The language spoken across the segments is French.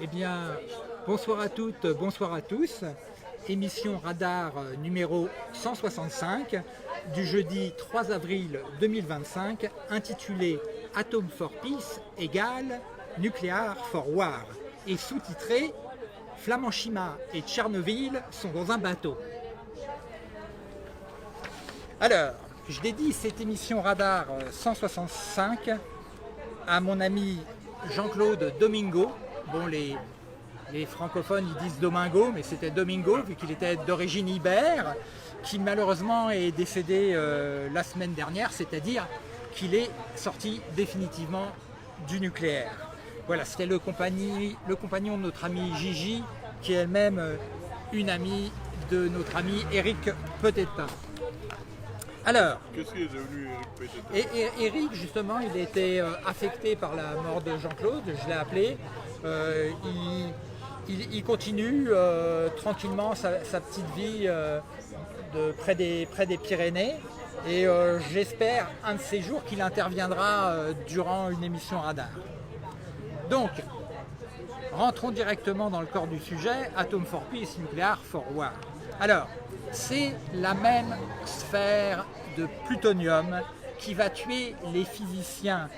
Eh bien, bonsoir à toutes, bonsoir à tous. Émission Radar numéro 165 du jeudi 3 avril 2025, intitulée Atom for Peace égale Nuclear for War et sous-titrée Flamanshima et Tchernobyl sont dans un bateau. Alors, je dédie cette émission Radar 165 à mon ami Jean-Claude Domingo. Bon, les francophones ils disent Domingo, mais c'était Domingo vu qu'il était d'origine ibère, qui malheureusement est décédé la semaine dernière, c'est-à-dire qu'il est sorti définitivement du nucléaire. Voilà, c'était le compagnon de notre ami Gigi, qui est elle-même une amie de notre ami Eric Petetin. Alors, qu'est-ce qui est devenu Eric Petetin? Eric, justement, il a été affecté par la mort de Jean-Claude, je l'ai appelé. Il continue tranquillement sa petite vie près des Pyrénées et j'espère un de ces jours qu'il interviendra durant une émission Radar. Donc, rentrons directement dans le corps du sujet, Atom for Peace, Nuclear for War. Alors, c'est la même sphère de plutonium qui va tuer les physiciens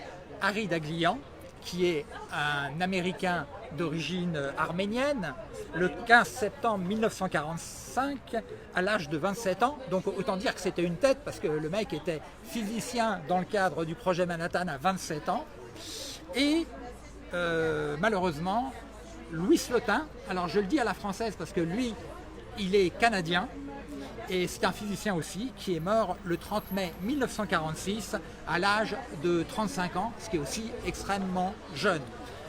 Harry Daghlian, qui est un Américain d'origine arménienne, le 15 septembre 1945, à l'âge de 27 ans. Donc autant dire que c'était une tête, parce que le mec était physicien dans le cadre du projet Manhattan à 27 ans. Et malheureusement, Louis Slotin, alors je le dis à la française parce que lui, il est canadien, et c'est un physicien aussi, qui est mort le 30 mai 1946 à l'âge de 35 ans, ce qui est aussi extrêmement jeune.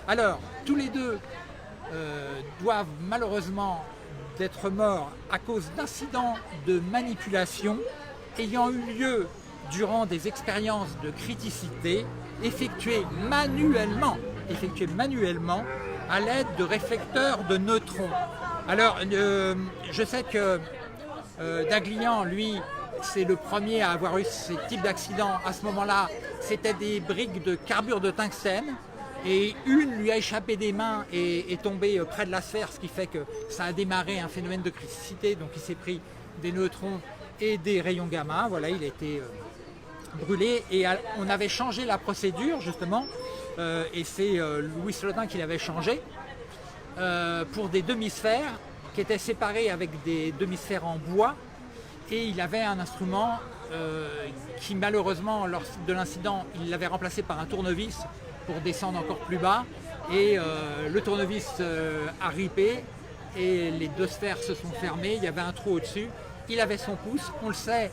Alors, tous les deux doivent malheureusement d'être morts à cause d'incidents de manipulation ayant eu lieu durant des expériences de criticité effectuées manuellement à l'aide de réflecteurs de neutrons. Alors, je sais que Daghlian, lui, c'est le premier à avoir eu ce type d'accident. À ce moment-là, c'était des briques de carbure de tungstène et une lui a échappé des mains et est tombée près de la sphère, ce qui fait que ça a démarré un phénomène de criticité. Donc il s'est pris des neutrons et des rayons gamma. Voilà, il a été brûlé et on avait changé la procédure justement et c'est Louis Slotin qui l'avait changé pour des demi-sphères qui étaient séparées avec des demi-sphères en bois, et il avait un instrument qui malheureusement lors de l'incident il l'avait remplacé par un tournevis pour descendre encore plus bas, et le tournevis a ripé et les deux sphères se sont fermées, il y avait un trou au-dessus. Il avait son pouce, on le sait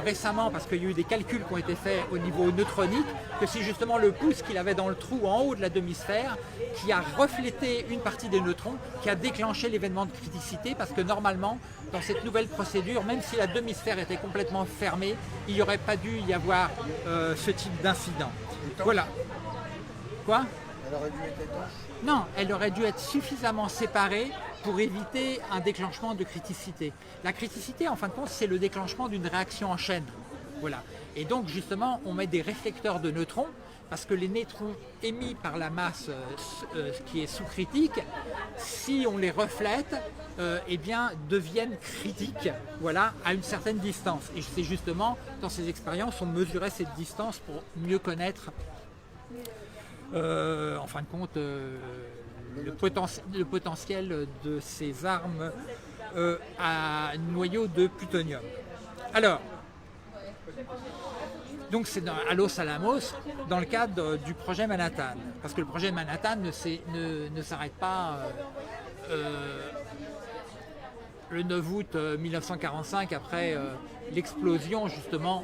récemment parce qu'il y a eu des calculs qui ont été faits au niveau neutronique, que c'est justement le pouce qu'il avait dans le trou en haut de la demi-sphère qui a reflété une partie des neutrons, qui a déclenché l'événement de criticité, parce que normalement, dans cette nouvelle procédure, même si la demi-sphère était complètement fermée, il n'y aurait pas dû y avoir ce type d'incident. Voilà. Quoi ? Elle aurait dû être étanche? Non, elle aurait dû être suffisamment séparée pour éviter un déclenchement de criticité. La criticité, en fin de compte, c'est le déclenchement d'une réaction en chaîne. Voilà. Et donc, justement, on met des réflecteurs de neutrons, parce que les neutrons émis par la masse qui est sous-critique, si on les reflète, eh bien, deviennent critiques, voilà, à une certaine distance. Et c'est justement, dans ces expériences, on mesurait cette distance pour mieux connaître en fin de compte, le potentiel de ces armes à noyau de plutonium. Alors, donc c'est à Los Alamos, dans le cadre du projet Manhattan, parce que le projet Manhattan ne s'arrête pas le 9 août 1945 après l'explosion justement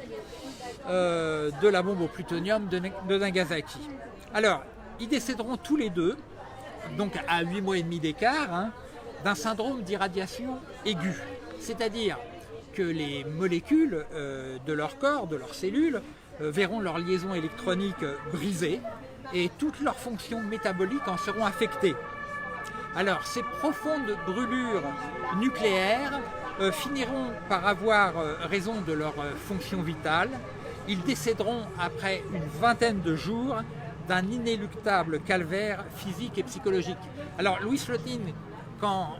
de la bombe au plutonium de Nagasaki. Alors, ils décéderont tous les deux, donc à 8 mois et demi d'écart, d'un syndrome d'irradiation aiguë. C'est-à-dire que les molécules de leur corps, de leurs cellules, verront leur liaison électronique brisée et toutes leurs fonctions métaboliques en seront affectées. Alors, ces profondes brûlures nucléaires finiront par avoir raison de leur fonction vitale. Ils décéderont après une vingtaine de jours d'un inéluctable calvaire physique et psychologique. Alors Louis Slotin, quand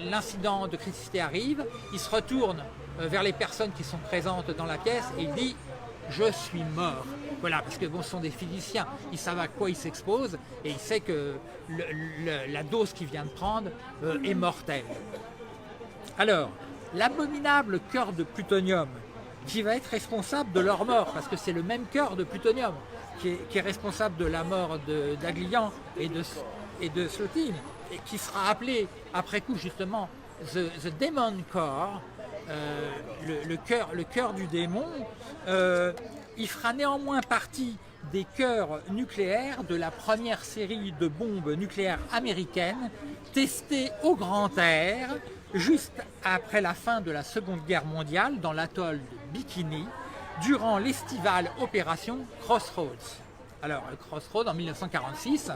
l'incident de criticité arrive, il se retourne vers les personnes qui sont présentes dans la pièce et il dit « je suis mort ». Voilà, parce que bon, ce sont des physiciens, ils savent à quoi ils s'exposent et il sait que la dose qu'il vient de prendre est mortelle. Alors, l'abominable cœur de plutonium qui va être responsable de leur mort, parce que c'est le même cœur de plutonium qui est responsable de la mort d'Aglian et de Slotin, et qui sera appelé après coup justement the Demon Core, le cœur du démon. Il fera néanmoins partie des cœurs nucléaires de la première série de bombes nucléaires américaines testées au grand air juste après la fin de la Seconde Guerre mondiale dans l'atoll de Bikini durant l'estivale opération Crossroads. Alors Crossroads en 1946,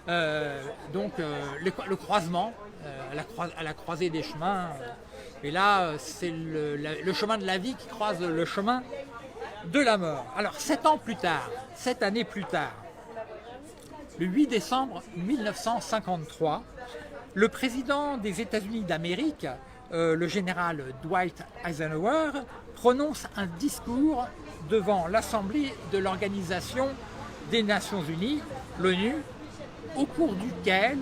le croisement, à la croisée des chemins, et là c'est le chemin de la vie qui croise le chemin de la mort. Alors 7 années plus tard, le 8 décembre 1953, le président des États-Unis d'Amérique, le général Dwight Eisenhower, prononce un discours devant l'Assemblée de l'Organisation des Nations Unies, l'ONU, au cours duquel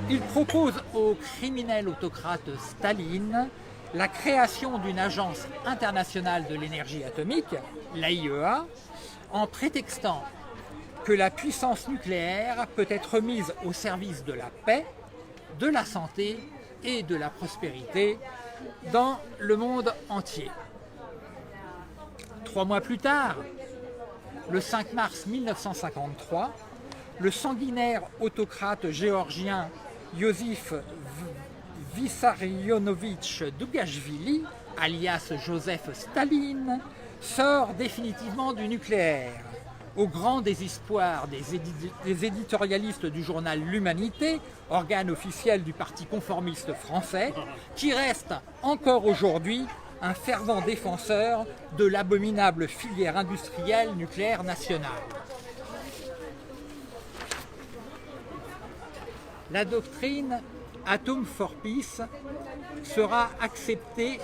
il propose au criminel autocrate Staline la création d'une agence internationale de l'énergie atomique, l'AIEA, en prétextant que la puissance nucléaire peut être mise au service de la paix, de la santé et de la prospérité dans le monde entier. 3 mois plus tard, le 5 mars 1953, le sanguinaire autocrate géorgien Iosif Vissarionovitch Dougachvili, alias Joseph Staline, sort définitivement du nucléaire, au grand désespoir des éditorialistes du journal L'Humanité, organe officiel du parti conformiste français, qui reste encore aujourd'hui un fervent défenseur de l'abominable filière industrielle nucléaire nationale. La doctrine Atom for Peace sera acceptée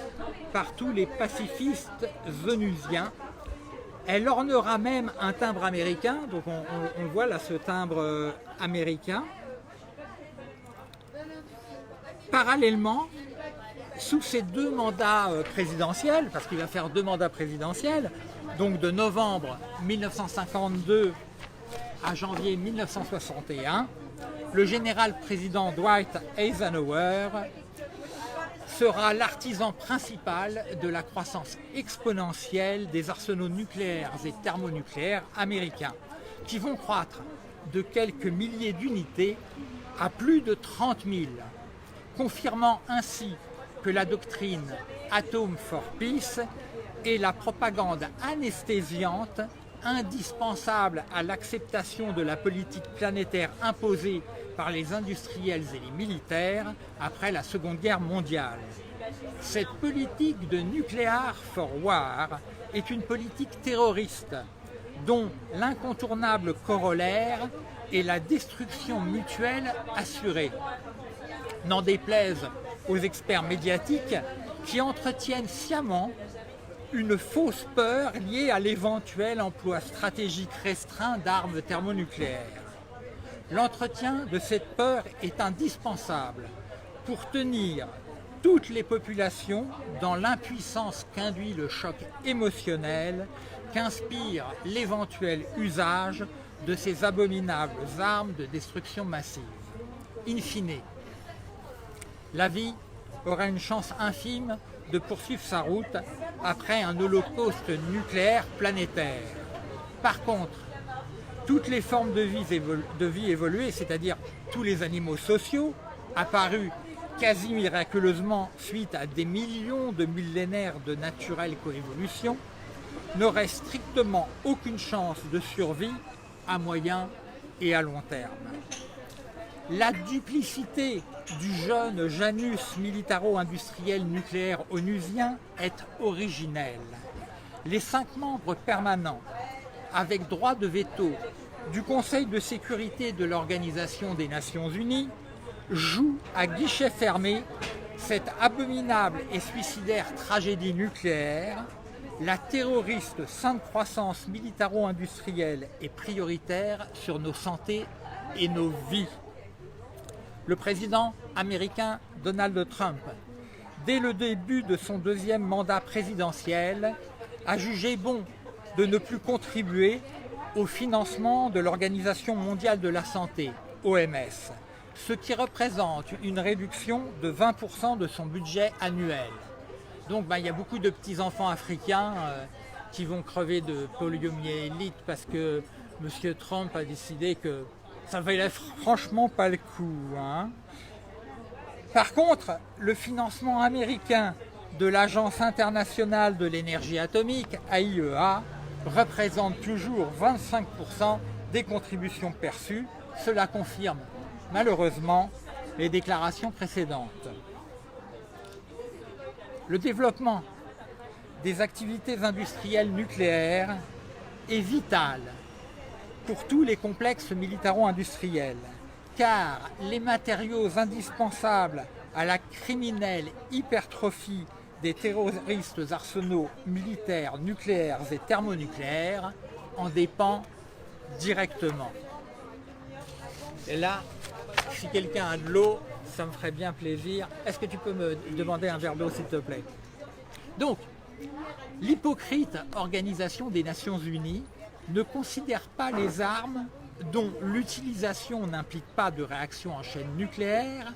par tous les pacifistes onusiens. Elle ornera même un timbre américain, donc on voit là ce timbre américain. Parallèlement, sous ces 2 mandats présidentiels, parce qu'il va faire 2 mandats présidentiels, donc de novembre 1952 à janvier 1961, le général-président Dwight Eisenhower sera l'artisan principal de la croissance exponentielle des arsenaux nucléaires et thermonucléaires américains, qui vont croître de quelques milliers d'unités à plus de 30 000, confirmant ainsi que la doctrine Atom for Peace est la propagande anesthésiante indispensable à l'acceptation de la politique planétaire imposée par les industriels et les militaires après la Seconde Guerre mondiale. Cette politique de Nuclear for War est une politique terroriste dont l'incontournable corollaire est la destruction mutuelle assurée. N'en déplaise aux experts médiatiques qui entretiennent sciemment une fausse peur liée à l'éventuel emploi stratégique restreint d'armes thermonucléaires. L'entretien de cette peur est indispensable pour tenir toutes les populations dans l'impuissance qu'induit le choc émotionnel qu'inspire l'éventuel usage de ces abominables armes de destruction massive. In fine, la vie aura une chance infime de poursuivre sa route après un holocauste nucléaire planétaire. Par contre, toutes les formes de vie évoluées, c'est-à-dire tous les animaux sociaux, apparus quasi miraculeusement suite à des millions de millénaires de naturelle coévolution, n'auraient strictement aucune chance de survie à moyen et à long terme. La duplicité du jeune Janus militaro-industriel nucléaire onusien est originelle. Les 5 membres permanents, avec droit de veto du Conseil de sécurité de l'Organisation des Nations Unies joue à guichet fermé cette abominable et suicidaire tragédie nucléaire, la terroriste sainte croissance militaro-industrielle est prioritaire sur nos santé et nos vies. Le président américain Donald Trump, dès le début de son deuxième mandat présidentiel, a jugé bon de ne plus contribuer au financement de l'Organisation mondiale de la santé, OMS, ce qui représente une réduction de 20% de son budget annuel. Donc il y a beaucoup de petits-enfants africains qui vont crever de poliomyélite parce que M. Trump a décidé que ça valait franchement pas le coup. Par contre, le financement américain de l'Agence internationale de l'énergie atomique, AIEA, représente toujours 25% des contributions perçues. Cela confirme malheureusement les déclarations précédentes. Le développement des activités industrielles nucléaires est vital pour tous les complexes militaro-industriels, car les matériaux indispensables à la criminelle hypertrophie des terroristes arsenaux militaires, nucléaires et thermonucléaires en dépendent directement. Et là, si quelqu'un a de l'eau, ça me ferait bien plaisir. Est-ce que tu peux me demander un verre d'eau, s'il te plaît? Donc, l'hypocrite Organisation des Nations Unies ne considère pas les armes dont l'utilisation n'implique pas de réaction en chaîne nucléaire,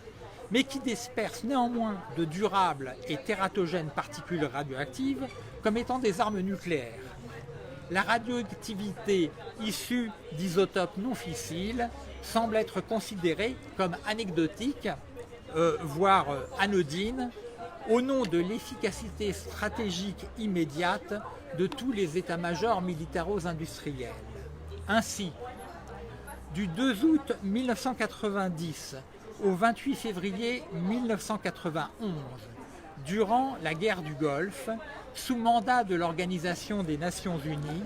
mais qui dispersent néanmoins de durables et tératogènes particules radioactives comme étant des armes nucléaires. La radioactivité issue d'isotopes non fissiles semble être considérée comme anecdotique, voire anodine, au nom de l'efficacité stratégique immédiate de tous les états-majors militaro-industriels. Ainsi, du 2 août 1990 au 28 février 1991, durant la guerre du Golfe, sous mandat de l'Organisation des Nations Unies,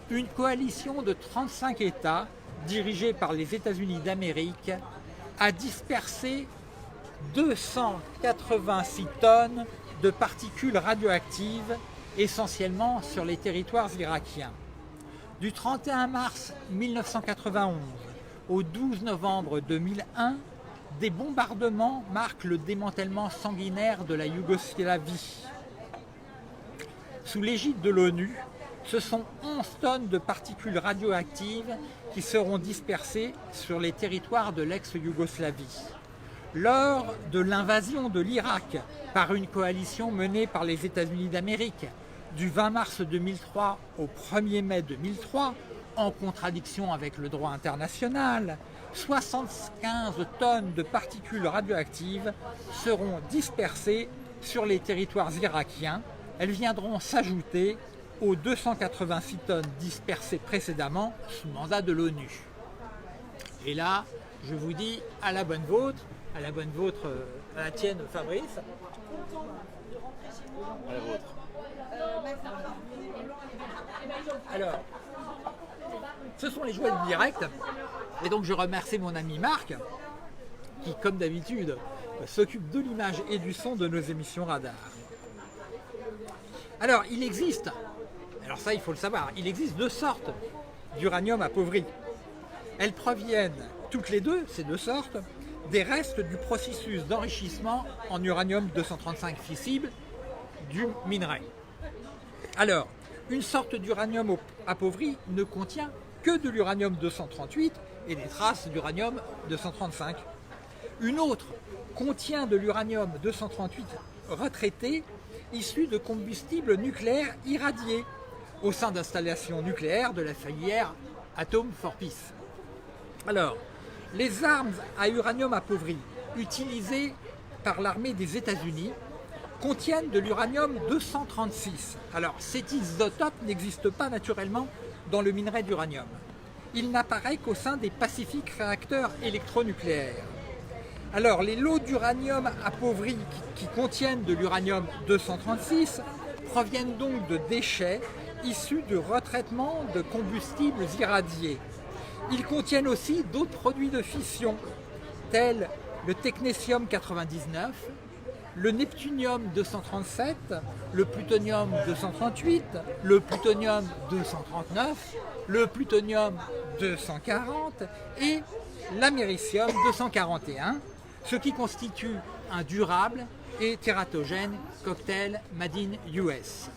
une coalition de 35 États, dirigée par les États-Unis d'Amérique, a dispersé 286 tonnes de particules radioactives, essentiellement sur les territoires irakiens. Du 31 mars 1991 au 12 novembre 2001, des bombardements marquent le démantèlement sanguinaire de la Yougoslavie. Sous l'égide de l'ONU, ce sont 11 tonnes de particules radioactives qui seront dispersées sur les territoires de l'ex-Yougoslavie. Lors de l'invasion de l'Irak par une coalition menée par les États-Unis d'Amérique du 20 mars 2003 au 1er mai 2003, en contradiction avec le droit international, 75 tonnes de particules radioactives seront dispersées sur les territoires irakiens. Elles viendront s'ajouter aux 286 tonnes dispersées précédemment sous mandat de l'ONU. Et là, je vous dis à la bonne vôtre, à la tienne Fabrice. À la vôtre. Alors, ce sont les joies du direct, et donc je remercie mon ami Marc, qui comme d'habitude s'occupe de l'image et du son de nos émissions radar. Alors il existe, alors ça il faut le savoir, il existe deux sortes d'uranium appauvri. Elles proviennent toutes les deux, ces deux sortes, des restes du processus d'enrichissement en uranium-235 fissible du minerai. Alors, une sorte d'uranium appauvri ne contient que de l'uranium-238 et des traces d'uranium-235. Une autre contient de l'uranium-238 retraité issu de combustible nucléaire irradié au sein d'installations nucléaires de la filière Atom for Peace. Alors, les armes à uranium appauvri utilisées par l'armée des États-Unis contiennent de l'uranium-236. Alors, cet isotope n'existe pas naturellement dans le minerai d'uranium. Il n'apparaît qu'au sein des pacifiques réacteurs électronucléaires. Alors, les lots d'uranium appauvri qui contiennent de l'uranium-236 proviennent donc de déchets issus de retraitement de combustibles irradiés. Ils contiennent aussi d'autres produits de fission, tels le technétium 99, le neptunium 237, le plutonium 238, le plutonium 239, le plutonium 240 et l'américium 241, ce qui constitue un durable et tératogène cocktail Made in US.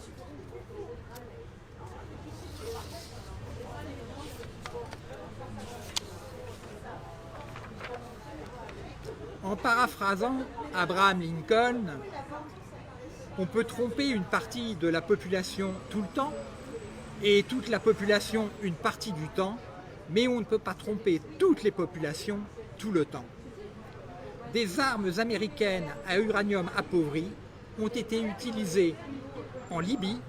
En paraphrasant Abraham Lincoln, on peut tromper une partie de la population tout le temps et toute la population une partie du temps, mais on ne peut pas tromper toutes les populations tout le temps. Des armes américaines à uranium appauvri ont été utilisées en Libye,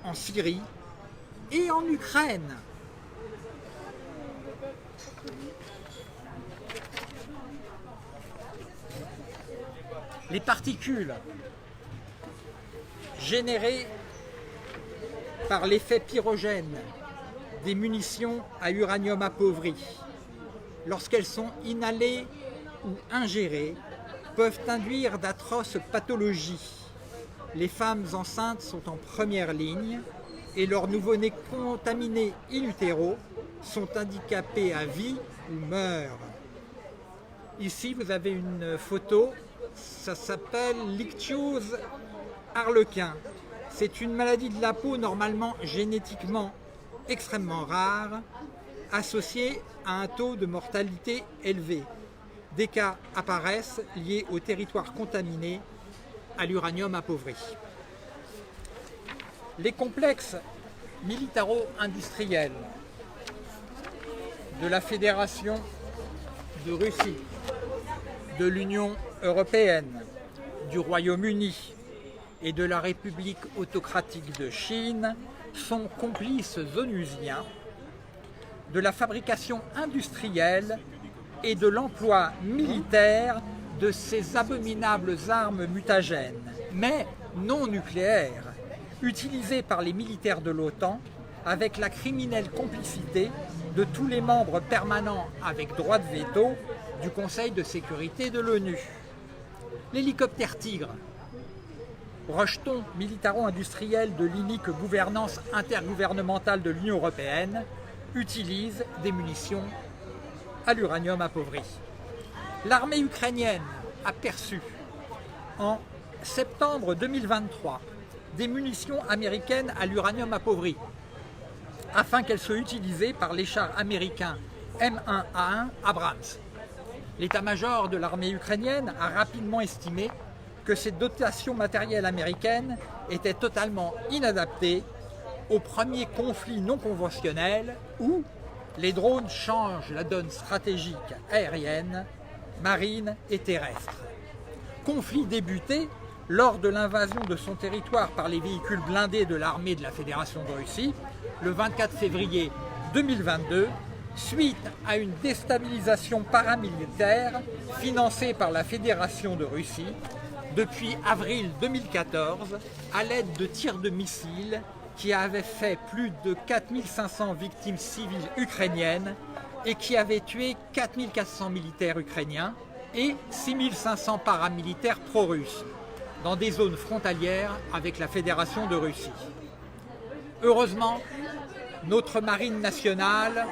en Syrie et en Ukraine. Les particules générées par l'effet pyrogène des munitions à uranium appauvri, lorsqu'elles sont inhalées ou ingérées, peuvent induire d'atroces pathologies. Les femmes enceintes sont en première ligne et leurs nouveau-nés contaminés in utero sont handicapés à vie ou meurent. Ici, vous avez une photo. Ça s'appelle l'ichthyose harlequin. C'est une maladie de la peau normalement génétiquement extrêmement rare, associée à un taux de mortalité élevé. Des cas apparaissent liés au territoire contaminé à l'uranium appauvri. Les complexes militaro-industriels de la Fédération de Russie, de l'Union européenne, du Royaume-Uni et de la République autocratique de Chine sont complices onusiens de la fabrication industrielle et de l'emploi militaire de ces abominables armes mutagènes, mais non nucléaires, utilisées par les militaires de l'OTAN avec la criminelle complicité de tous les membres permanents avec droit de veto du Conseil de sécurité de l'ONU. L'hélicoptère Tigre, rejeton militaro-industriel de l'unique gouvernance intergouvernementale de l'Union européenne, utilise des munitions à l'uranium appauvri. L'armée ukrainienne a perçu en septembre 2023 des munitions américaines à l'uranium appauvri afin qu'elles soient utilisées par les chars américains M1A1 Abrams. L'état-major de l'armée ukrainienne a rapidement estimé que ces dotations matérielles américaines étaient totalement inadaptées au premier conflit non conventionnel où les drones changent la donne stratégique aérienne, marine et terrestre. Conflit débuté lors de l'invasion de son territoire par les véhicules blindés de l'armée de la Fédération de Russie le 24 février 2022, suite à une déstabilisation paramilitaire financée par la Fédération de Russie depuis avril 2014 à l'aide de tirs de missiles qui avaient fait plus de 4500 victimes civiles ukrainiennes et qui avaient tué 4400 militaires ukrainiens et 6500 paramilitaires pro-russes dans des zones frontalières avec la Fédération de Russie. Heureusement, notre marine nationale,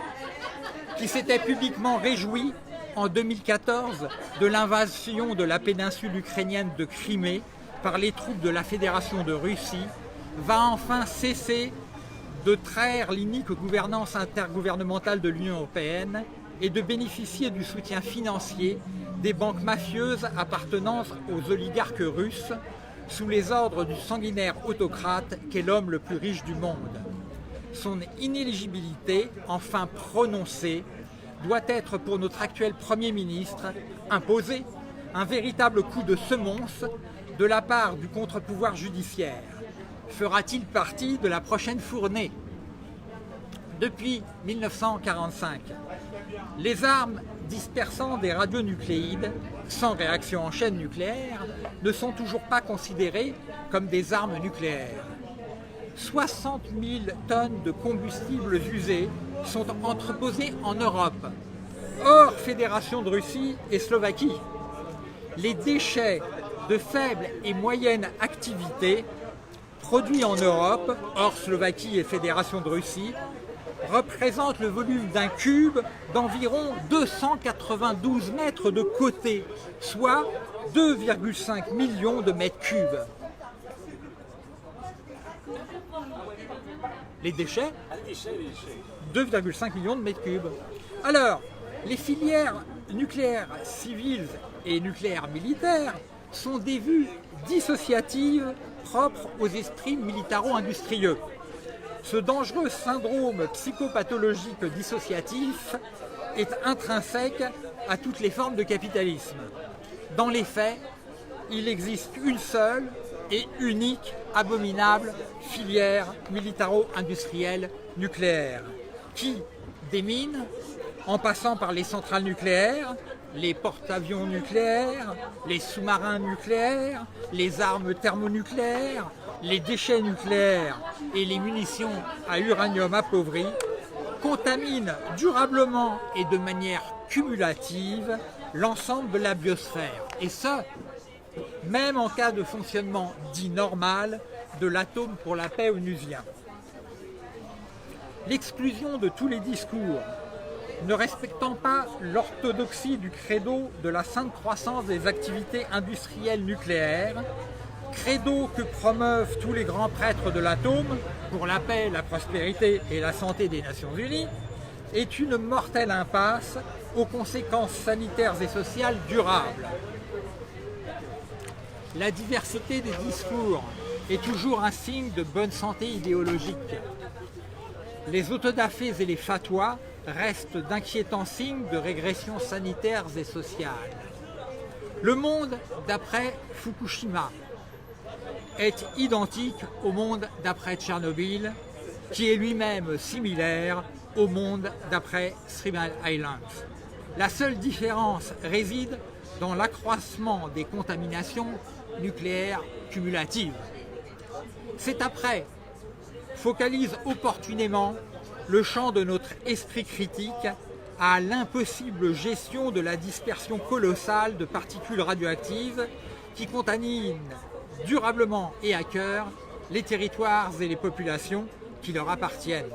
qui s'était publiquement réjouie en 2014 de l'invasion de la péninsule ukrainienne de Crimée par les troupes de la Fédération de Russie, va enfin cesser de traire l'unique gouvernance intergouvernementale de l'Union européenne et de bénéficier du soutien financier des banques mafieuses appartenant aux oligarques russes sous les ordres du sanguinaire autocrate qu'est l'homme le plus riche du monde. Son inéligibilité, enfin prononcée, doit être pour notre actuel Premier ministre imposée, un véritable coup de semonce de la part du contre-pouvoir judiciaire. Fera-t-il partie de la prochaine fournée? Depuis 1945, les armes dispersant des radionucléides sans réaction en chaîne nucléaire ne sont toujours pas considérées comme des armes nucléaires. 60 000 tonnes de combustibles usés sont entreposés en Europe, hors Fédération de Russie et Slovaquie. Les déchets de faible et moyenne activité produits en Europe, hors Slovaquie et Fédération de Russie, représentent le volume d'un cube d'environ 292 mètres de côté, soit 2,5 millions de mètres cubes. Les déchets, 2,5 millions de mètres cubes. Alors, les filières nucléaires civiles et nucléaires militaires sont des vues dissociatives propres aux esprits militaro-industrieux. Ce dangereux syndrome psychopathologique dissociatif est intrinsèque à toutes les formes de capitalisme. Dans les faits, il existe une seule et unique, abominable filière militaro-industrielle nucléaire qui, des mines, en passant par les centrales nucléaires, les porte-avions nucléaires, les sous-marins nucléaires, les armes thermonucléaires, les déchets nucléaires et les munitions à uranium appauvri, contaminent durablement et de manière cumulative l'ensemble de la biosphère. Et ça, même en cas de fonctionnement dit normal de l'atome pour la paix onusien. L'exclusion de tous les discours ne respectant pas l'orthodoxie du credo de la sainte croissance des activités industrielles nucléaires, credo que promeuvent tous les grands prêtres de l'atome pour la paix, la prospérité et la santé des Nations Unies, est une mortelle impasse aux conséquences sanitaires et sociales durables. La diversité des discours est toujours un signe de bonne santé idéologique. Les autodafés et les fatwas restent d'inquiétants signes de régression sanitaires et sociales. Le monde d'après Fukushima est identique au monde d'après Tchernobyl, qui est lui-même similaire au monde d'après Three Mile Island. La seule différence réside dans l'accroissement des contaminations nucléaires cumulatives. Cet après focalise opportunément le champ de notre esprit critique à l'impossible gestion de la dispersion colossale de particules radioactives qui contaminent durablement et à cœur les territoires et les populations qui leur appartiennent.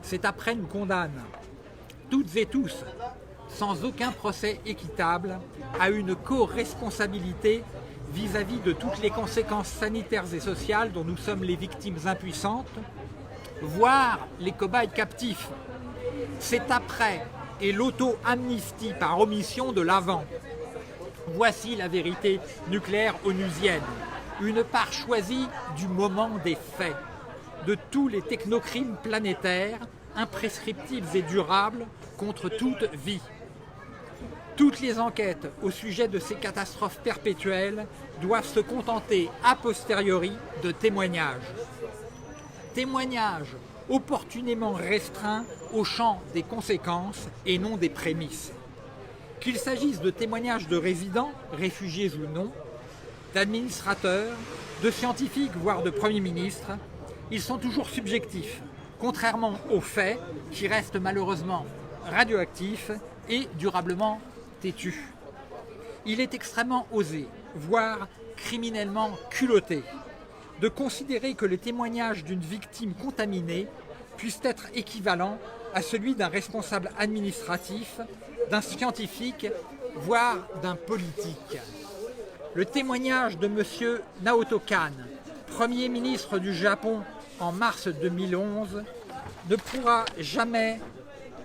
Cet après nous condamne, toutes et tous, sans aucun procès équitable, à une co-responsabilité vis-à-vis de toutes les conséquences sanitaires et sociales dont nous sommes les victimes impuissantes, voire les cobayes captifs. C'est après et l'auto-amnistie par omission de l'avant. Voici la vérité nucléaire onusienne, une part choisie du moment des faits, de tous les technocrimes planétaires, imprescriptibles et durables contre toute vie. Toutes les enquêtes au sujet de ces catastrophes perpétuelles doivent se contenter a posteriori de témoignages. Témoignages opportunément restreints au champ des conséquences et non des prémices. Qu'il s'agisse de témoignages de résidents, réfugiés ou non, d'administrateurs, de scientifiques, voire de premiers ministres, ils sont toujours subjectifs, contrairement aux faits qui restent malheureusement radioactifs et durablement têtus. Il est extrêmement osé, voire criminellement culotté, de considérer que le témoignage d'une victime contaminée puisse être équivalent à celui d'un responsable administratif, d'un scientifique, voire d'un politique. Le témoignage de M. Naoto Kan, Premier ministre du Japon en mars 2011, ne pourra jamais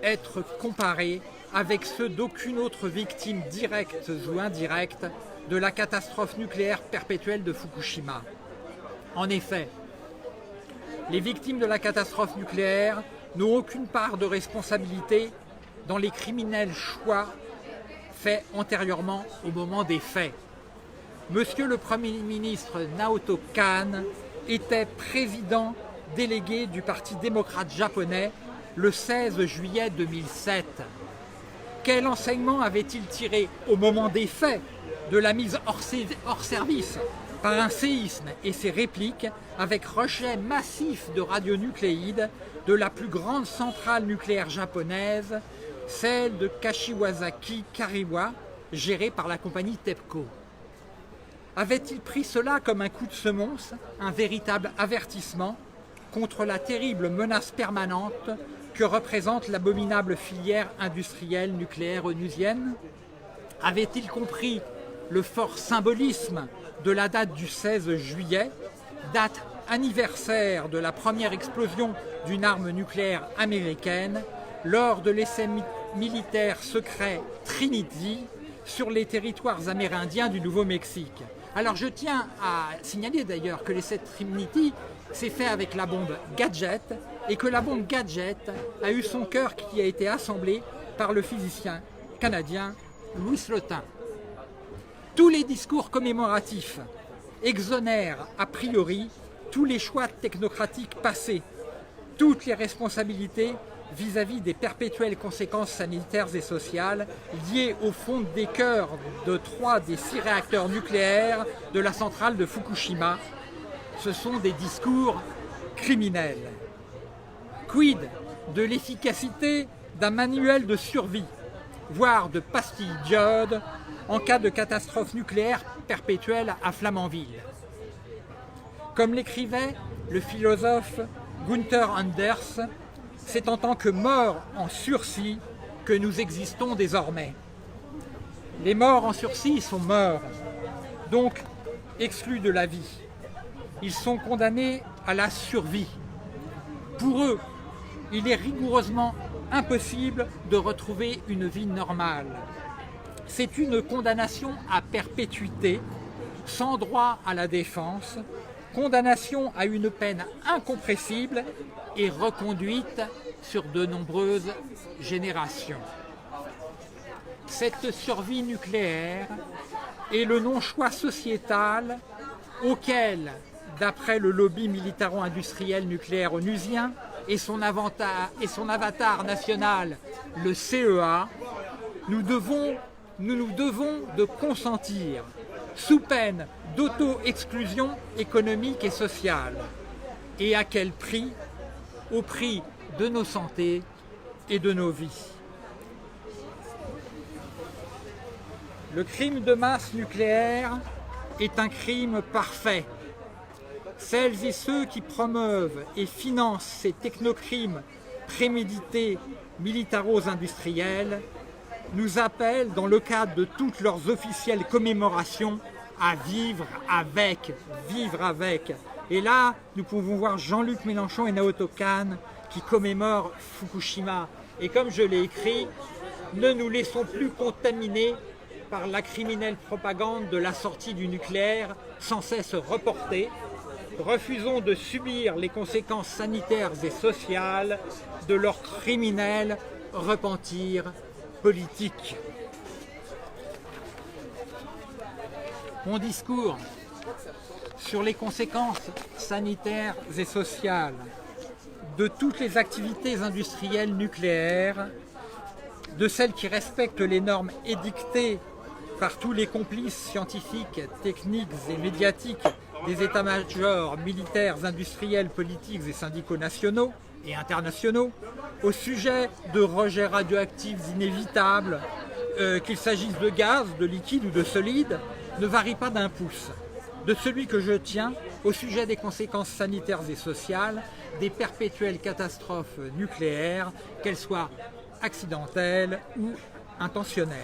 être comparé avec ceux d'aucune autre victime directe ou indirecte de la catastrophe nucléaire perpétuelle de Fukushima. En effet, les victimes de la catastrophe nucléaire n'ont aucune part de responsabilité dans les criminels choix faits antérieurement au moment des faits. Monsieur le Premier ministre Naoto Kan était président délégué du Parti démocrate japonais le 16 juillet 2007. Quel enseignement avait-il tiré au moment des faits de la mise hors service par un séisme et ses répliques avec rejet massif de radionucléides de la plus grande centrale nucléaire japonaise, celle de Kashiwazaki-Kariwa, gérée par la compagnie TEPCO. Avait-il pris cela comme un coup de semonce, un véritable avertissement contre la terrible menace permanente que représente l'abominable filière industrielle nucléaire onusienne? Avait-il compris le fort symbolisme de la date du 16 juillet, date anniversaire de la première explosion d'une arme nucléaire américaine lors de l'essai militaire secret Trinity sur les territoires amérindiens du Nouveau-Mexique? Alors je tiens à signaler d'ailleurs que l'essai Trinity s'est fait avec la bombe Gadget et que la bombe Gadget a eu son cœur qui a été assemblé par le physicien canadien Louis Slotin. Tous les discours commémoratifs exonèrent a priori tous les choix technocratiques passés, toutes les responsabilités vis-à-vis des perpétuelles conséquences sanitaires et sociales liées au fond des cœurs de 3 des 6 réacteurs nucléaires de la centrale de Fukushima. Ce sont des discours criminels. Quid de l'efficacité d'un manuel de survie, voire de pastilles d'iode en cas de catastrophe nucléaire perpétuelle à Flamanville? Comme l'écrivait le philosophe Gunther Anders, c'est en tant que morts en sursis que nous existons désormais. Les morts en sursis sont morts, donc exclus de la vie. Ils sont condamnés à la survie. Pour eux, il est rigoureusement impossible de retrouver une vie normale. C'est une condamnation à perpétuité, sans droit à la défense, condamnation à une peine incompressible et reconduite sur de nombreuses générations. Cette survie nucléaire est le non-choix sociétal auquel, d'après le lobby militaro-industriel nucléaire onusien et son avatar national, le CEA, nous nous devons de consentir, sous peine d'auto-exclusion économique et sociale. Et à quel prix? Au prix de nos santé et de nos vies. Le crime de masse nucléaire est un crime parfait. Celles et ceux qui promeuvent et financent ces technocrimes prémédités militaro-industriels nous appellent, dans le cadre de toutes leurs officielles commémorations, à vivre avec, vivre avec. Et là, nous pouvons voir Jean-Luc Mélenchon et Naoto Kan qui commémorent Fukushima. Et comme je l'ai écrit, ne nous laissons plus contaminer par la criminelle propagande de la sortie du nucléaire sans cesse reportée. Refusons de subir les conséquences sanitaires et sociales de leur criminel repentir politique. Mon discours sur les conséquences sanitaires et sociales de toutes les activités industrielles nucléaires, de celles qui respectent les normes édictées par tous les complices scientifiques, techniques et médiatiques des états-majors militaires, industriels, politiques et syndicaux nationaux et internationaux, au sujet de rejets radioactifs inévitables, qu'il s'agisse de gaz, de liquide ou de solide, ne varie pas d'un pouce de celui que je tiens au sujet des conséquences sanitaires et sociales des perpétuelles catastrophes nucléaires, qu'elles soient accidentelles ou intentionnelles.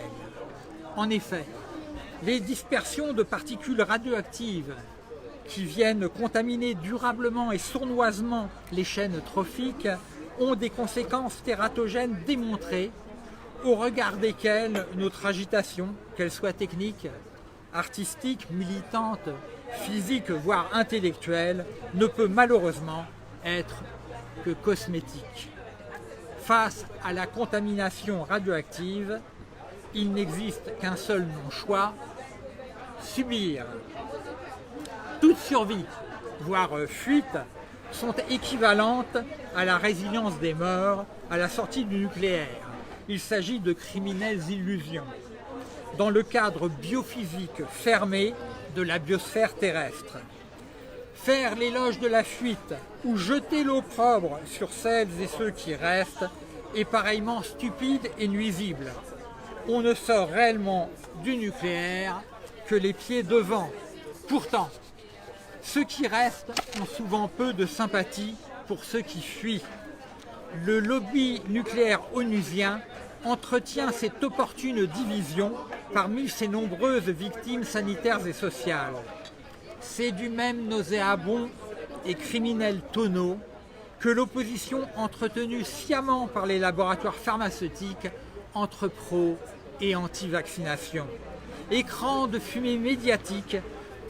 En effet, les dispersions de particules radioactives qui viennent contaminer durablement et sournoisement les chaînes trophiques ont des conséquences tératogènes démontrées, au regard desquelles notre agitation, qu'elle soit technique, artistique, militante, physique, voire intellectuelle, ne peut malheureusement être que cosmétique. Face à la contamination radioactive, il n'existe qu'un seul non-choix, subir. Toute survie, voire fuite, sont équivalentes à la résilience des morts à la sortie du nucléaire. Il s'agit de criminelles illusions. dans le cadre biophysique fermé de la biosphère terrestre. Faire l'éloge de la fuite ou jeter l'opprobre sur celles et ceux qui restent est pareillement stupide et nuisible. On ne sort réellement du nucléaire que les pieds devant. Pourtant, ceux qui restent ont souvent peu de sympathie pour ceux qui fuient. Le lobby nucléaire onusien entretient cette opportune division parmi ses nombreuses victimes sanitaires et sociales. C'est du même nauséabond et criminel tonneau que l'opposition entretenue sciemment par les laboratoires pharmaceutiques entre pro et anti-vaccination. Écran de fumée médiatique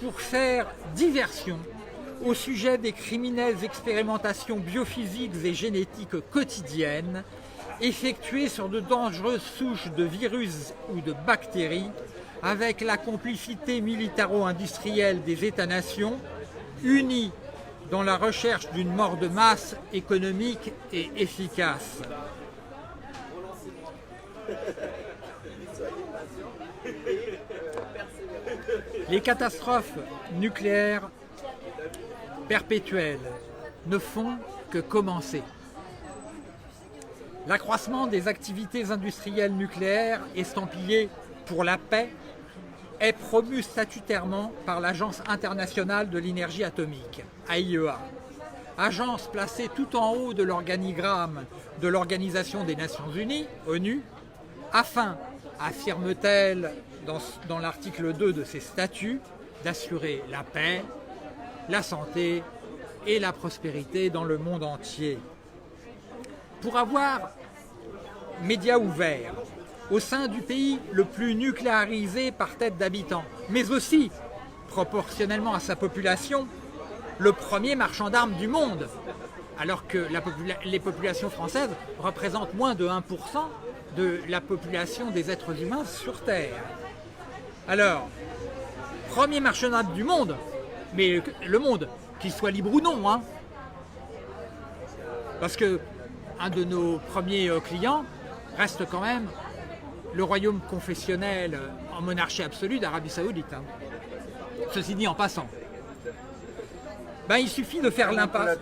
pour faire diversion au sujet des criminelles expérimentations biophysiques et génétiques quotidiennes effectuées sur de dangereuses souches de virus ou de bactéries avec la complicité militaro-industrielle des États-nations unis dans la recherche d'une mort de masse économique et efficace. Les catastrophes nucléaires perpétuelles ne font que commencer. L'accroissement des activités industrielles nucléaires estampillées pour la paix est promu statutairement par l'Agence internationale de l'énergie atomique, AIEA, agence placée tout en haut de l'organigramme de l'Organisation des Nations Unies, ONU, afin, affirme-t-elle dans l'article 2 de ses statuts, d'assurer la paix, la santé et la prospérité dans le monde entier. Pour avoir médias ouverts au sein du pays le plus nucléarisé par tête d'habitants, mais aussi, proportionnellement à sa population, le premier marchand d'armes du monde, alors que les populations françaises représentent moins de 1% de la population des êtres humains sur Terre. Alors, premier marchand d'armes du monde, mais le monde, qu'il soit libre ou non, hein, parce que un de nos premiers clients reste quand même le royaume confessionnel en monarchie absolue d'Arabie Saoudite. Hein. Ceci dit en passant. Ben, il suffit de faire l'impasse.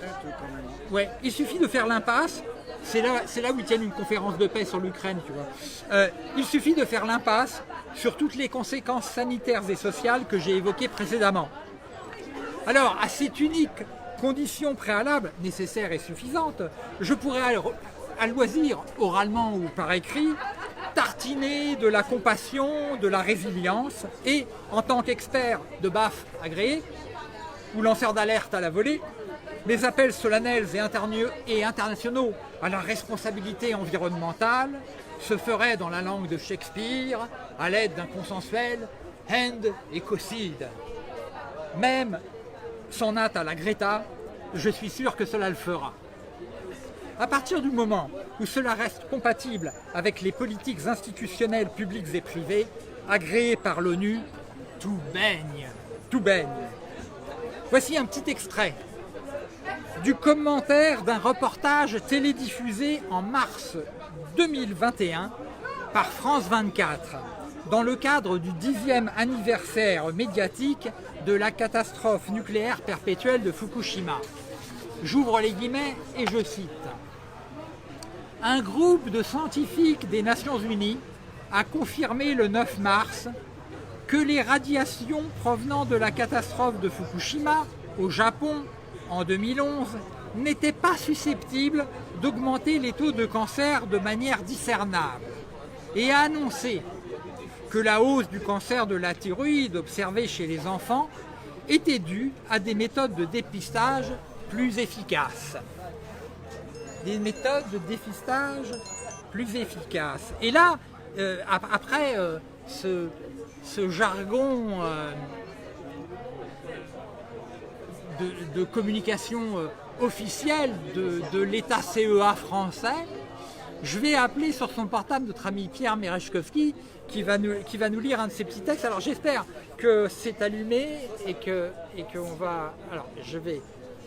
Ouais, il suffit de faire l'impasse. C'est là où ils tiennent une conférence de paix sur l'Ukraine, tu vois. Il suffit de faire l'impasse sur toutes les conséquences sanitaires et sociales que j'ai évoquées précédemment. Alors, à cette unique condition préalable, nécessaire et suffisante, je pourrais à loisir, oralement ou par écrit, tartiner de la compassion, de la résilience et, en tant qu'expert de BAF agréé ou lanceur d'alerte à la volée, mes appels solennels et internationaux à la responsabilité environnementale se feraient dans la langue de Shakespeare à l'aide d'un consensuel hand écocide. Même son hâte à la Greta, je suis sûr que cela le fera. À partir du moment où cela reste compatible avec les politiques institutionnelles publiques et privées, agréées par l'ONU, tout baigne, tout baigne. Voici un petit extrait du commentaire d'un reportage télédiffusé en mars 2021 par France 24, dans le cadre du 10e anniversaire médiatique de la catastrophe nucléaire perpétuelle de Fukushima. J'ouvre les guillemets et je cite. Un groupe de scientifiques des Nations Unies a confirmé le 9 mars que les radiations provenant de la catastrophe de Fukushima au Japon en 2011 n'étaient pas susceptibles d'augmenter les taux de cancer de manière discernable et a annoncé que la hausse du cancer de la thyroïde observée chez les enfants était due à des méthodes de dépistage plus efficaces. Des méthodes de dépistage plus efficaces. Et là, après ce jargon de communication officielle de l'État CEA français, je vais appeler sur son portable notre ami Pierre Merechkovski qui va nous lire un de ses petits textes. Alors j'espère que c'est allumé et qu'on va... Alors je vais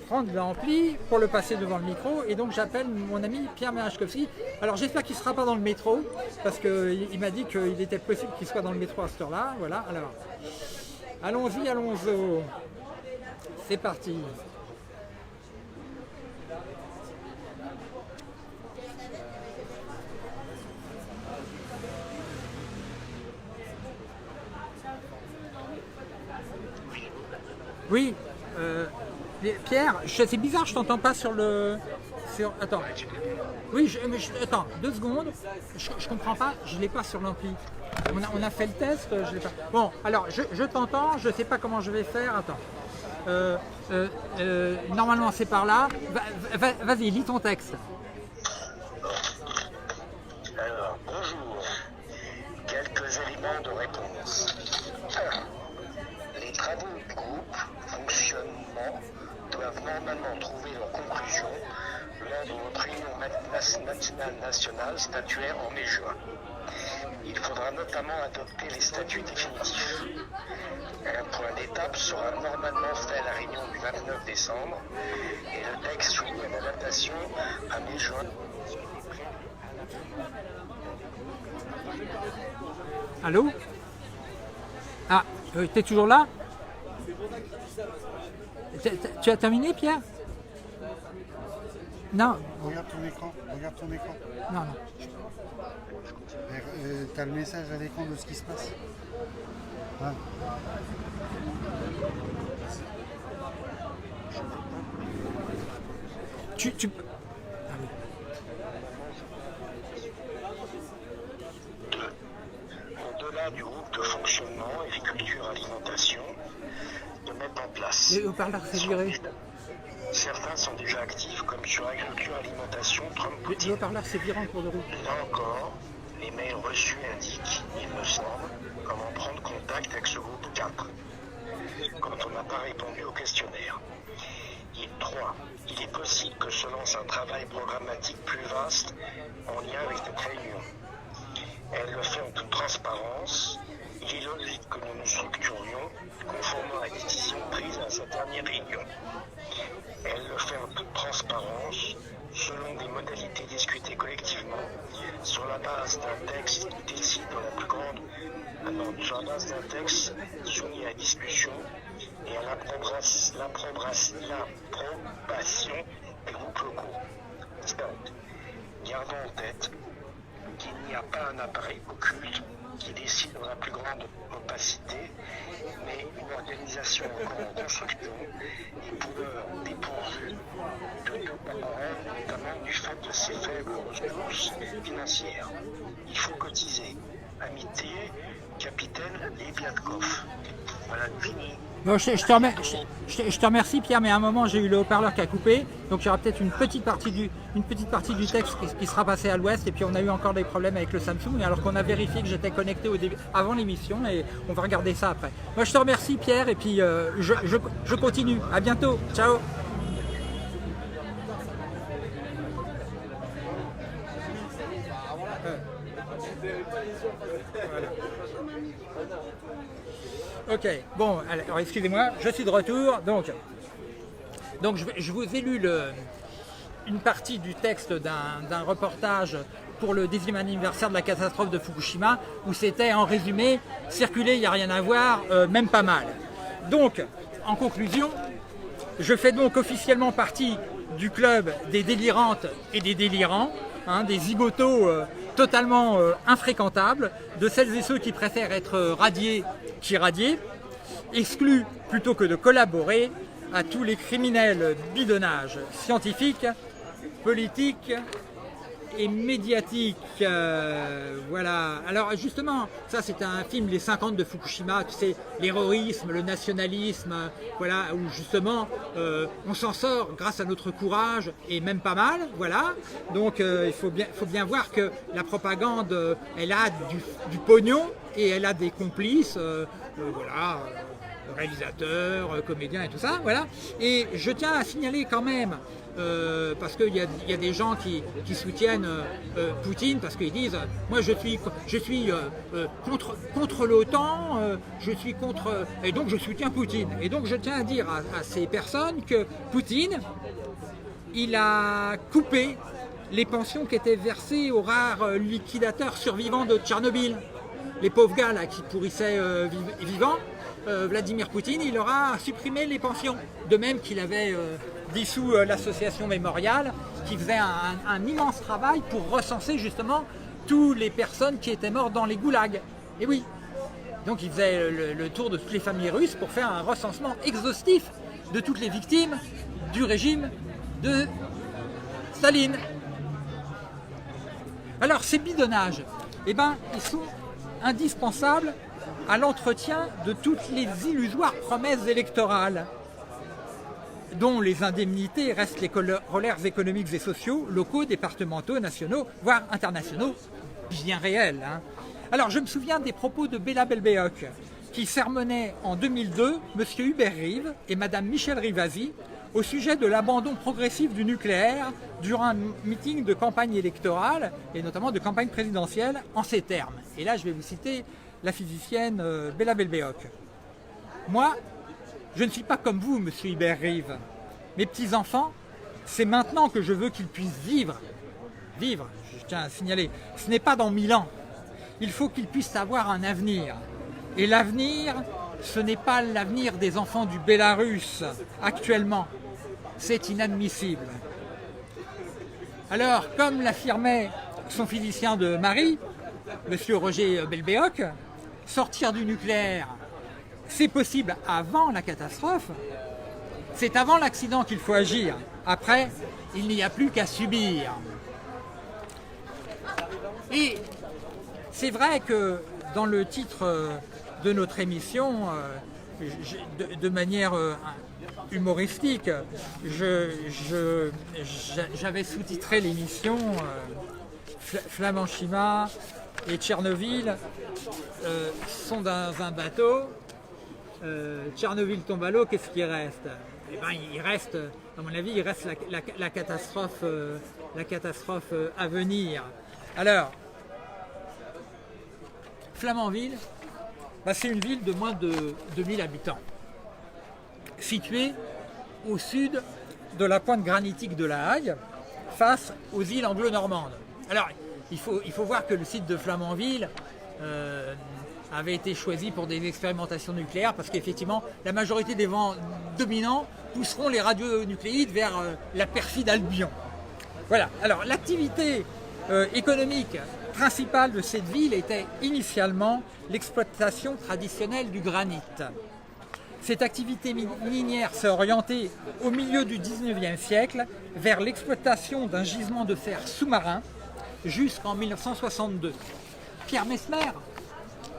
prendre l'ampli pour le passer devant le micro et donc j'appelle mon ami Pierre Merechkovski. Alors j'espère qu'il ne sera pas dans le métro parce qu'il m'a dit qu'il était possible qu'il soit dans le métro à cette heure-là. Voilà, alors allons-y, allons-y. C'est parti. Oui, Pierre, c'est bizarre, je t'entends pas sur le... Attends. Oui, attends, 2 secondes. Je comprends pas, je l'ai pas sur l'ampli. On a fait le test, je l'ai pas. Bon, alors, je t'entends, je sais pas comment je vais faire. Attends. Normalement, c'est par là. Vas-y, lis ton texte. Alors, bonjour. Quelques éléments de réponse. 1. Les travaux du groupe fonctionnement doivent normalement trouver leur conclusion lors de notre réunion nationale statuaire en mai-juin. Il faudra notamment adopter les statuts définitifs. Un point d'étape sera normalement fait à la réunion du 29 décembre et le texte soumis à l'adaptation à mai-juin. Allô? Ah, t'es toujours là? Tu as terminé, Pierre? Non. Regarde ton écran, Non. T'as le message à l'écran de ce qui se passe. Ah. Tu... Ah oui. 2. Au-delà du groupe de fonctionnement agriculture-alimentation, de mettre en place. Les haut-parleurs, c'est viré. Certains sont déjà actifs, comme sur agriculture-alimentation, Les haut-parleurs, c'est viré en cours de route. Là encore, les mails reçus indiquent, il me semble, comment prendre contact avec ce groupe 4, quand on n'a pas répondu au questionnaire. 3. Il est possible que se lance un travail programmatique plus vaste en lien avec cette réunion. Elle le fait en toute transparence. Il est logique que nous nous structurions conformément à la décision prise à cette dernière réunion. Elle le fait en toute transparence, selon des modalités discutées collectivement, sur la base d'un texte décidé dans la plus grande, sur la base d'un texte soumis à discussion et à l'approbation des groupes locaux. Donc, gardons en tête qu'il n'y a pas un appareil occulte qui décide dans la plus grande opacité, mais une organisation encore en construction et pour l'heure dépourvue de tout appareil, notamment du fait de ses faibles ressources financières. Il faut cotiser. Amitié, capitaine Lebiadkov. Voilà, fini. Bon, je te remercie, Pierre, mais à un moment j'ai eu le haut-parleur qui a coupé, donc il y aura peut-être une petite partie du texte qui sera passée à l'ouest, et puis on a eu encore des problèmes avec le Samsung, alors qu'on a vérifié que j'étais connecté au début, avant l'émission, et on va regarder ça après. Moi je te remercie, Pierre, et puis je continue. À bientôt, ciao. Voilà. Ok, bon, alors excusez-moi, je suis de retour. Donc je vous ai lu une partie du texte d'un reportage pour le 10e anniversaire de la catastrophe de Fukushima, où c'était en résumé, circuler, il n'y a rien à voir, même pas mal. Donc, en conclusion, je fais donc officiellement partie du club des délirantes et des délirants, des zigotos totalement infréquentables, de celles et ceux qui préfèrent être radiés qu'irradiés, exclus plutôt que de collaborer à tous les criminels bidonnages scientifiques, politiques et médiatiques. Voilà. Alors justement, ça c'est un film, les 50 de Fukushima, tu sais, l'héroïsme, le nationalisme, voilà, où justement on s'en sort grâce à notre courage et même pas mal, voilà. Donc il faut bien voir que la propagande, elle a du pognon et elle a des complices, voilà. réalisateur, comédien et tout ça, voilà. Et je tiens à signaler quand même, parce qu'il y a des gens qui soutiennent Poutine, parce qu'ils disent moi je suis contre l'OTAN, je suis contre, et donc je soutiens Poutine. Et donc je tiens à dire à ces personnes que Poutine, il a coupé les pensions qui étaient versées aux rares liquidateurs survivants de Tchernobyl. Les pauvres gars là, qui pourrissaient vivants, Vladimir Poutine, il leur a supprimé les pensions. De même qu'il avait dissous l'association mémoriale, qui faisait un immense travail pour recenser justement toutes les personnes qui étaient mortes dans les goulags. Et oui, donc il faisait le tour de toutes les familles russes pour faire un recensement exhaustif de toutes les victimes du régime de Staline. Alors ces bidonnages, eh ben, ils sont indispensables à l'entretien de toutes les illusoires promesses électorales, dont les indemnités restent les corollaires économiques et sociaux, locaux, départementaux, nationaux, voire internationaux, bien réels. Alors je me souviens des propos de Béla Belbéoc, qui sermonnait en 2002 M. Hubert Reeves et Mme Michèle Rivasi au sujet de l'abandon progressif du nucléaire durant un meeting de campagne électorale, et notamment de campagne présidentielle, en ces termes. Et là, je vais vous citer la physicienne Béla Belbéoc. Moi, je ne suis pas comme vous, monsieur Hubert Reeves. Mes petits-enfants, c'est maintenant que je veux qu'ils puissent vivre. Vivre, je tiens à signaler, ce n'est pas dans 1000 ans. Il faut qu'ils puissent avoir un avenir. Et l'avenir, ce n'est pas l'avenir des enfants du Bélarus actuellement. C'est inadmissible. Alors, comme l'affirmait son physicien de mari, M. Roger Belbéoc, sortir du nucléaire, c'est possible avant la catastrophe. C'est avant l'accident qu'il faut agir. Après, il n'y a plus qu'à subir. Et c'est vrai que dans le titre de notre émission, de manière humoristique, j'avais sous-titré l'émission Flamand Chima et Tchernobyl sont dans un bateau. Tchernobyl tombe à l'eau, qu'est-ce qui reste? Eh ben, il reste, à mon avis, il reste la catastrophe à venir. Alors, Flamanville, c'est une ville de moins de 2000 habitants, située au sud de la pointe granitique de la Haye, face aux îles anglo-normandes. Alors, il faut voir que le site de Flamanville avait été choisi pour des expérimentations nucléaires, parce qu'effectivement, la majorité des vents dominants pousseront les radionucléides vers la perfide Albion. Voilà. Alors, l'activité économique principale de cette ville était initialement l'exploitation traditionnelle du granit. Cette activité minière s'est orientée au milieu du 19e siècle vers l'exploitation d'un gisement de fer sous-marin jusqu'en 1962. Pierre Messmer,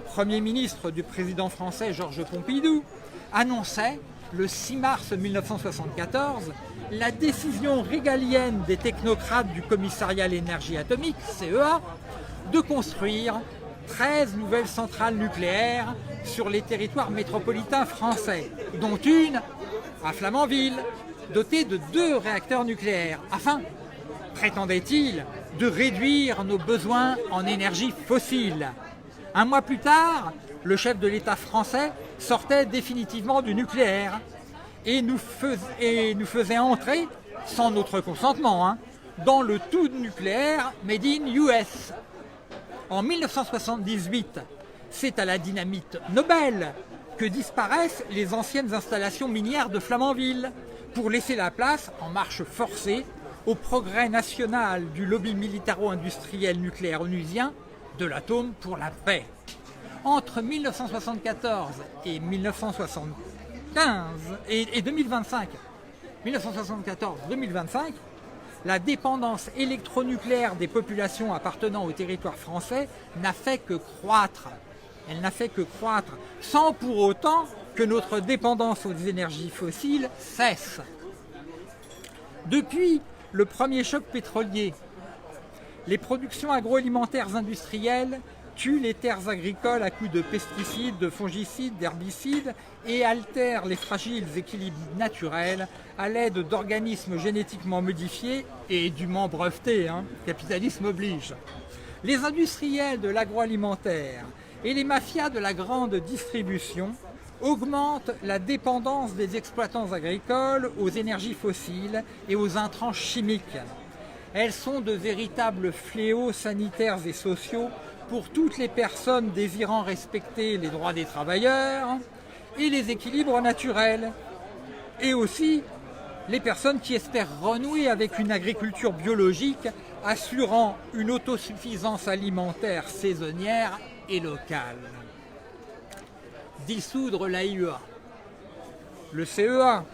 Premier ministre du président français Georges Pompidou, annonçait le 6 mars 1974 la décision régalienne des technocrates du commissariat à l'énergie atomique, CEA, de construire 13 nouvelles centrales nucléaires sur les territoires métropolitains français, dont une à Flamanville, dotée de 2 réacteurs nucléaires, afin, prétendait-il, de réduire nos besoins en énergie fossile. Un mois plus tard, le chef de l'État français sortait définitivement du nucléaire et nous faisait entrer, sans notre consentement, dans le tout nucléaire made in US. En 1978, c'est à la dynamite Nobel que disparaissent les anciennes installations minières de Flamanville pour laisser la place, en marche forcée, au progrès national du lobby militaro-industriel nucléaire onusien de l'atome pour la paix. Entre 1974 et 2025, 1974-2025, la dépendance électronucléaire des populations appartenant au territoire français n'a fait que croître. Elle n'a fait que croître, sans pour autant que notre dépendance aux énergies fossiles cesse. Depuis le premier choc pétrolier, les productions agroalimentaires industrielles tue les terres agricoles à coups de pesticides, de fongicides, d'herbicides et altère les fragiles équilibres naturels à l'aide d'organismes génétiquement modifiés et dûment brevetés, capitalisme oblige. Les industriels de l'agroalimentaire et les mafias de la grande distribution augmentent la dépendance des exploitants agricoles aux énergies fossiles et aux intrants chimiques. Elles sont de véritables fléaux sanitaires et sociaux pour toutes les personnes désirant respecter les droits des travailleurs et les équilibres naturels, et aussi les personnes qui espèrent renouer avec une agriculture biologique assurant une autosuffisance alimentaire saisonnière et locale. Dissoudre l'AIEA, le CEA,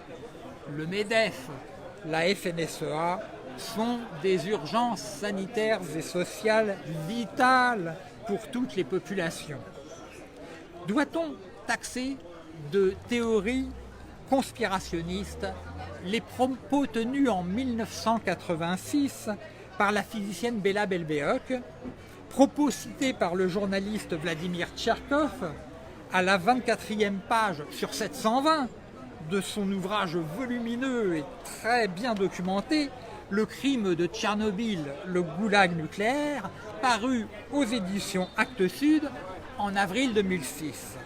le MEDEF, la FNSEA sont des urgences sanitaires et sociales vitales pour toutes les populations. Doit-on taxer de théories conspirationnistes les propos tenus en 1986 par la physicienne Béla Belbéok, propos cités par le journaliste Vladimir Tcherkov à la 24e page sur 720 de son ouvrage volumineux et très bien documenté, Le crime de Tchernobyl, le goulag nucléaire, paru aux éditions Actes Sud en avril 2006.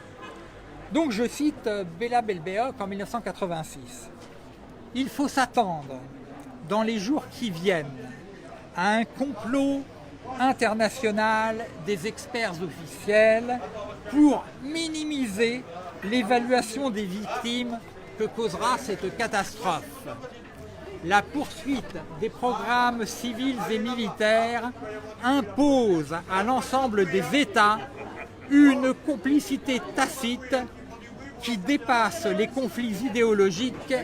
Donc je cite Béla Belbéok en 1986. « Il faut s'attendre, dans les jours qui viennent, à un complot international des experts officiels pour minimiser l'évaluation des victimes que causera cette catastrophe. La poursuite des programmes civils et militaires impose à l'ensemble des États une complicité tacite qui dépasse les conflits idéologiques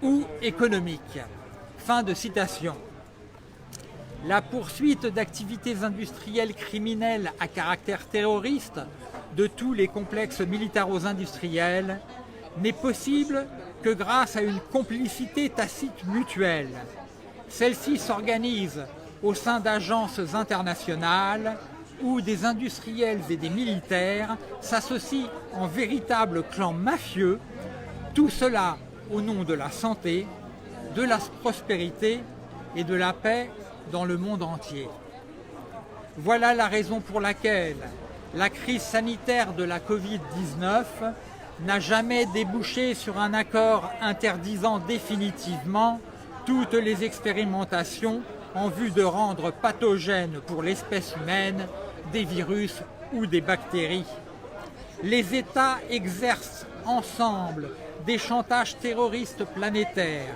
ou économiques. » Fin de citation. La poursuite d'activités industrielles criminelles à caractère terroriste de tous les complexes militaro-industriels n'est possible que grâce à une complicité tacite mutuelle. Celle-ci s'organise au sein d'agences internationales où des industriels et des militaires s'associent en véritables clans mafieux, tout cela au nom de la santé, de la prospérité et de la paix dans le monde entier. Voilà la raison pour laquelle la crise sanitaire de la Covid-19 n'a jamais débouché sur un accord interdisant définitivement toutes les expérimentations en vue de rendre pathogènes pour l'espèce humaine des virus ou des bactéries. Les États exercent ensemble des chantages terroristes planétaires,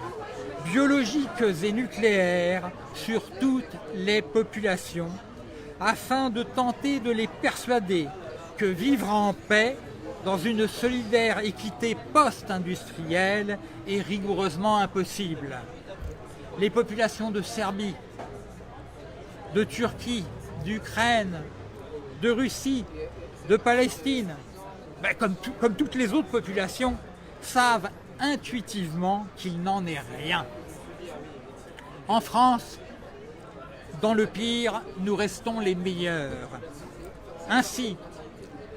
biologiques et nucléaires sur toutes les populations afin de tenter de les persuader que vivre en paix dans une solidaire équité post-industrielle est rigoureusement impossible. Les populations de Serbie, de Turquie, d'Ukraine, de Russie, de Palestine, comme toutes les autres populations, savent intuitivement qu'il n'en est rien. En France, dans le pire, nous restons les meilleurs. Ainsi,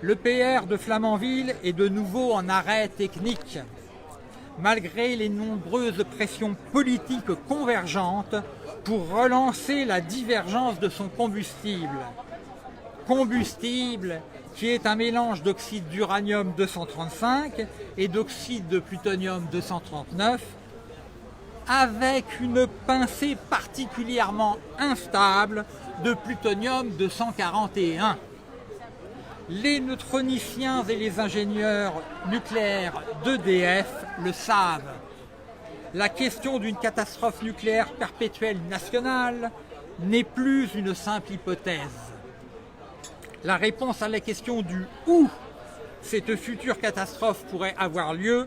le PR de Flamanville est de nouveau en arrêt technique, malgré les nombreuses pressions politiques convergentes pour relancer la divergence de son combustible. Combustible qui est un mélange d'oxyde d'uranium-235 et d'oxyde de plutonium-239, avec une pincée particulièrement instable de plutonium-241. Les neutroniciens et les ingénieurs nucléaires d'EDF le savent. La question d'une catastrophe nucléaire perpétuelle nationale n'est plus une simple hypothèse. La réponse à la question du « où » cette future catastrophe pourrait avoir lieu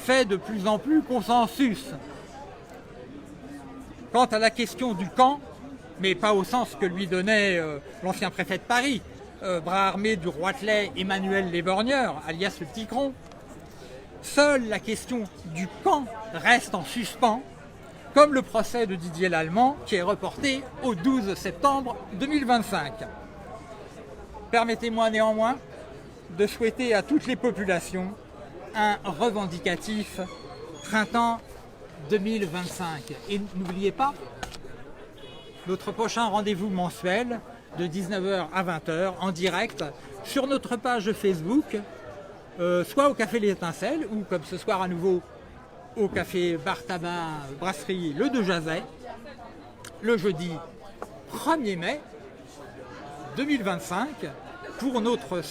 fait de plus en plus consensus. Quant à la question du « quand », mais pas au sens que lui donnait l'ancien préfet de Paris, bras armé du roitelet Emmanuel Léborgneur, alias le Petit Cron, seule la question du « quand » reste en suspens, comme le procès de Didier Lallemand qui est reporté au 12 septembre 2025. Permettez-moi néanmoins de souhaiter à toutes les populations un revendicatif printemps 2025. Et n'oubliez pas, notre prochain rendez-vous mensuel de 19h à 20h en direct sur notre page Facebook, soit au Café l'Étincelle ou comme ce soir à nouveau au Café Bar Tabac Brasserie Le De Jazet, le jeudi 1er mai 2025 pour notre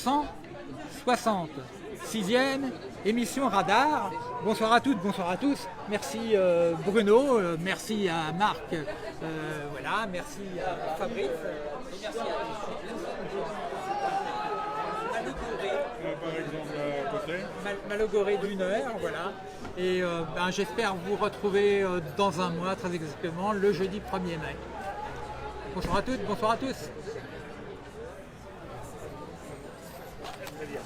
166e émission Radar. Bonsoir à toutes, bonsoir à tous. Merci Bruno, merci à Marc, voilà, merci à Fabrice, et merci à Par exemple, à côté. Malogoré d'une heure, voilà. Et j'espère vous retrouver dans un mois, très exactement, le jeudi 1er mai. Bonsoir à toutes, bonsoir à tous. Très bien.